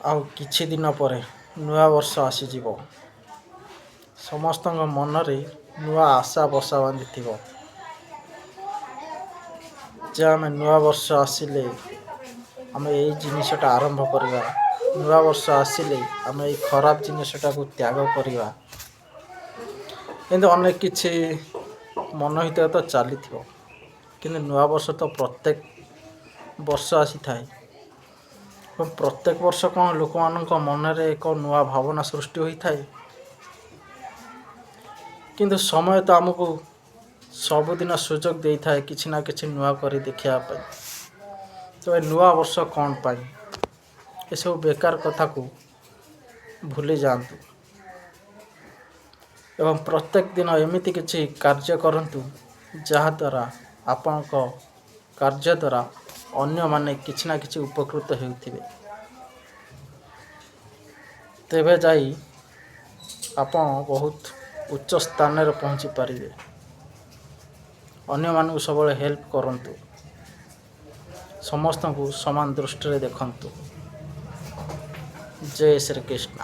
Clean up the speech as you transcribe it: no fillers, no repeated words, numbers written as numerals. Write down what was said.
ଆଉ କିଛି ଦିନ ପରେ ନୂଆ ବର୍ଷ ଆସିଯିବ। ସମସ୍ତଙ୍କ ମନରେ ନୂଆ ଆଶା ବସା ବାନ୍ଧିଥିବ ଯେ ଆମେ ନୂଆ ବର୍ଷ ଆସିଲେ ଆମେ ଏଇ ଜିନିଷଟା ଆରମ୍ଭ କରିବା। ନୂଆ ବର୍ଷ ଆସିଲେ ଆମେ ଏଇ ଖରାପ ଜିନିଷଟାକୁ ତ୍ୟାଗ କରିବା। କିନ୍ତୁ ଅନେକ କିଛି ମନ ଭିତରେ ତ ଚାଲିଥିବ, କିନ୍ତୁ ନୂଆବର୍ଷ ତ ପ୍ରତ୍ୟେକ ବର୍ଷ ଆସିଥାଏ। ଏବଂ ପ୍ରତ୍ୟେକ ବର୍ଷ କ'ଣ ଲୋକମାନଙ୍କ ମନରେ ଏକ ନୂଆ ଭାବନା ସୃଷ୍ଟି ହୋଇଥାଏ। କିନ୍ତୁ ସମୟ ତ ଆମକୁ ସବୁଦିନ ସୁଯୋଗ ଦେଇଥାଏ କିଛି ନା କିଛି ନୂଆ କରି ଦେଖିବା ପାଇଁ। ତ ଏ ନୂଆ ବର୍ଷ କ'ଣ ପାଇଁ? ଏସବୁ ବେକାର କଥାକୁ ଭୁଲି ଯାଆନ୍ତୁ ଏବଂ ପ୍ରତ୍ୟେକ ଦିନ ଏମିତି କିଛି କାର୍ଯ୍ୟ କରନ୍ତୁ ଯାହାଦ୍ୱାରା ଆପଣଙ୍କ କାର୍ଯ୍ୟ ଦ୍ୱାରା ଅନ୍ୟମାନେ କିଛି ନା କିଛି ଉପକୃତ ହେଉଥିବେ। ତେବେ ଯାଇ ଆପଣ ବହୁତ ଉଚ୍ଚ ସ୍ଥାନରେ ପହଞ୍ଚି ପାରିବେ। ଅନ୍ୟମାନଙ୍କୁ ସବୁବେଳେ ହେଲ୍ପ କରନ୍ତୁ। ସମସ୍ତଙ୍କୁ ସମାନ ଦୃଷ୍ଟିରେ ଦେଖନ୍ତୁ। ଜୟ ଶ୍ରୀକୃଷ୍ଣ।